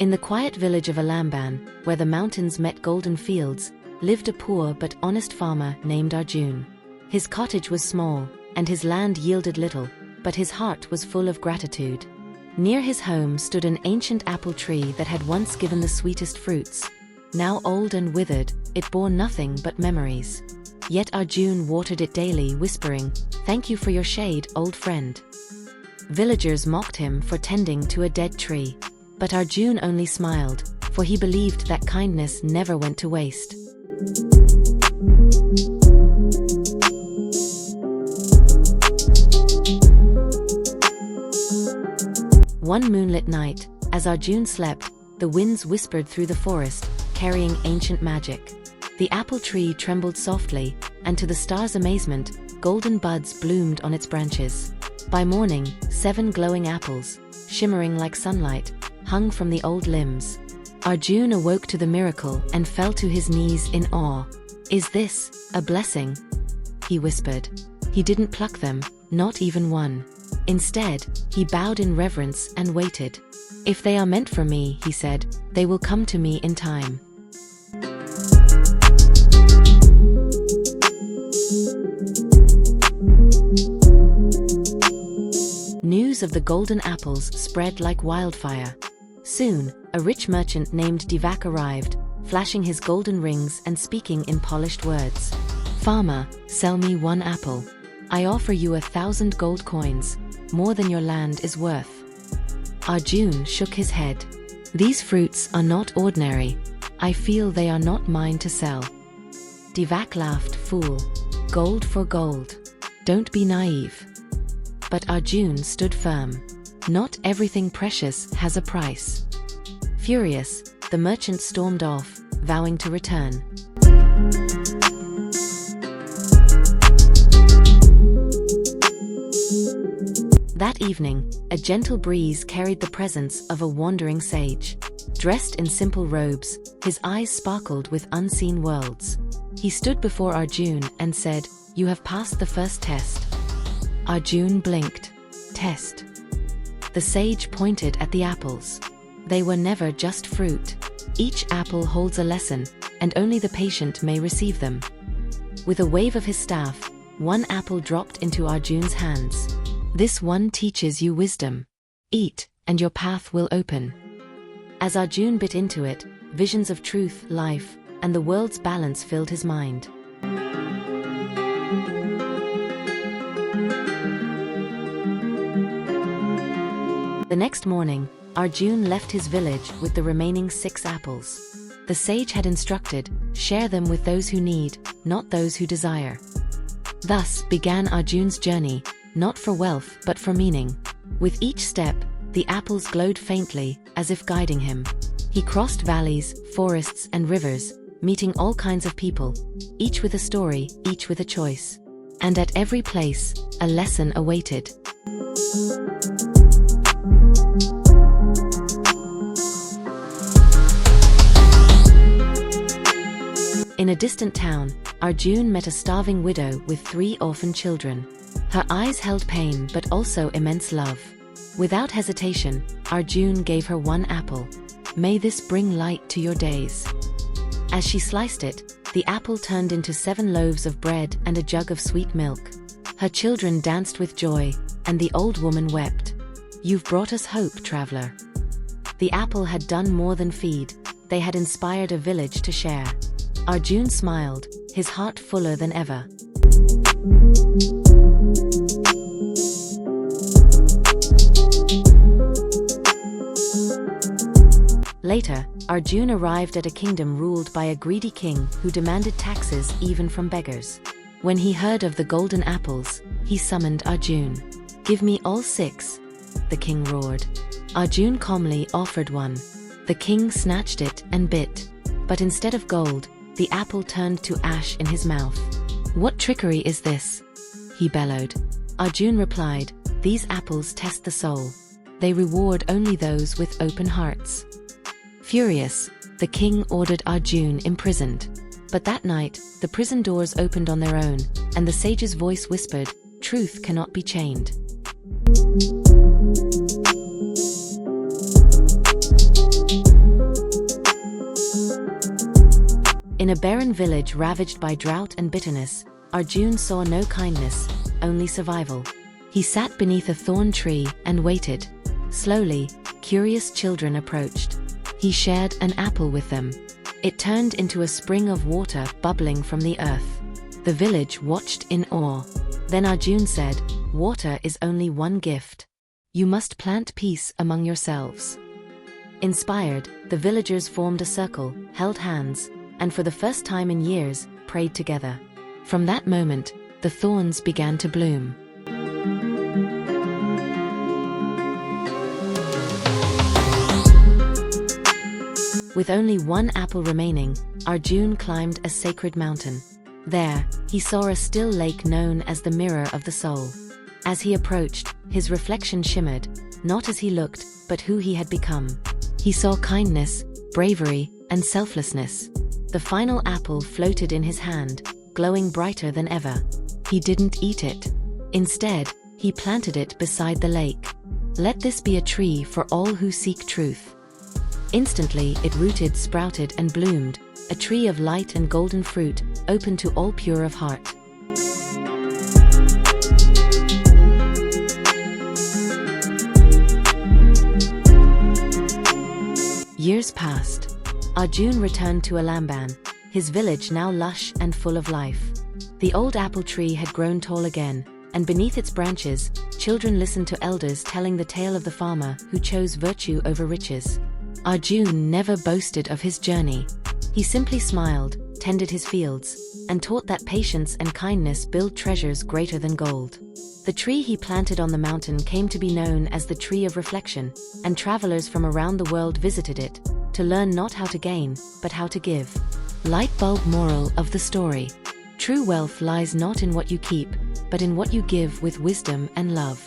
In the quiet village of Alamban, where the mountains met golden fields, lived a poor but honest farmer named Arjun. His cottage was small, and his land yielded little, but his heart was full of gratitude. Near his home stood an ancient apple tree that had once given the sweetest fruits. Now old and withered, it bore nothing but memories. Yet Arjun watered it daily, whispering, "Thank you for your shade, old friend." Villagers mocked him for tending to a dead tree. But Arjun only smiled, for he believed that kindness never went to waste. One moonlit night, as Arjun slept, the winds whispered through the forest, carrying ancient magic. The apple tree trembled softly, and to the stars' amazement, golden buds bloomed on its branches. By morning, 7 glowing apples, shimmering like sunlight, hung from the old limbs. Arjun awoke to the miracle and fell to his knees in awe. "Is this a blessing?" he whispered. He didn't pluck them, not even one. Instead, he bowed in reverence and waited. "If they are meant for me," he said, "they will come to me in time." News of the golden apples spread like wildfire. Soon, a rich merchant named Divak arrived, flashing his golden rings and speaking in polished words. "Farmer, sell me 1 apple. I offer you 1,000 gold coins, more than your land is worth." Arjun shook his head. "These fruits are not ordinary. I feel they are not mine to sell." Divak laughed, "Fool. Gold for gold. Don't be naive." But Arjun stood firm. Not everything precious has a price. Furious, the merchant stormed off, vowing to return. That evening, a gentle breeze carried the presence of a wandering sage. Dressed in simple robes, his eyes sparkled with unseen worlds. He stood before Arjun and said, "You have passed the first test." Arjun blinked. "Test?" The sage pointed at the apples. They were never just fruit. Each apple holds a lesson, and only the patient may receive them. With a wave of his staff, 1 apple dropped into Arjun's hands. "This one teaches you wisdom. Eat, and your path will open." As Arjun bit into it, visions of truth, life, and the world's balance filled his mind. The next morning, Arjun left his village with the remaining 6 apples. The sage had instructed, "Share them with those who need, not those who desire." Thus began Arjun's journey, not for wealth but for meaning. With each step, the apples glowed faintly, as if guiding him. He crossed valleys, forests, and rivers, meeting all kinds of people, each with a story, each with a choice. And at every place, a lesson awaited. In a distant town, Arjun met a starving widow with 3 orphan children. Her eyes held pain but also immense love. Without hesitation, Arjun gave her 1 apple. "May this bring light to your days." As she sliced it, the apple turned into 7 loaves of bread and a jug of sweet milk. Her children danced with joy, and the old woman wept. "You've brought us hope, traveler." The apple had done more than feed. They had inspired a village to share. Arjun smiled, his heart fuller than ever. Later, Arjun arrived at a kingdom ruled by a greedy king who demanded taxes even from beggars. When he heard of the golden apples, he summoned Arjun. "Give me all 6, the king roared. Arjun calmly offered 1. The king snatched it and bit. But instead of gold, the apple turned to ash in his mouth. "What trickery is this?" he bellowed. Arjun replied, "These apples test the soul. They reward only those with open hearts." Furious, the king ordered Arjun imprisoned. But that night, the prison doors opened on their own, and the sage's voice whispered, "Truth cannot be chained." In a barren village ravaged by drought and bitterness, Arjun saw no kindness, only survival. He sat beneath a thorn tree and waited. Slowly, curious children approached. He shared an apple with them. It turned into a spring of water bubbling from the earth. The village watched in awe. Then Arjun said, "Water is only one gift. You must plant peace among yourselves." Inspired, the villagers formed a circle, held hands, and for the first time in years, prayed together. From that moment, the thorns began to bloom. With only one apple remaining, Arjun climbed a sacred mountain. There, he saw a still lake known as the Mirror of the Soul. As he approached, his reflection shimmered, not as he looked, but who he had become. He saw kindness, bravery, and selflessness. The final apple floated in his hand, glowing brighter than ever. He didn't eat it. Instead, he planted it beside the lake. "Let this be a tree for all who seek truth." Instantly, it rooted, sprouted, and bloomed, a tree of light and golden fruit, open to all pure of heart. Years passed. Arjun returned to Alamban, his village now lush and full of life. The old apple tree had grown tall again, and beneath its branches, children listened to elders telling the tale of the farmer who chose virtue over riches. Arjun never boasted of his journey. He simply smiled, tended his fields, and taught that patience and kindness build treasures greater than gold. The tree he planted on the mountain came to be known as the Tree of Reflection, and travelers from around the world visited it, to learn not how to gain, but how to give. Light bulb moral of the story: true wealth lies not in what you keep, but in what you give with wisdom and love.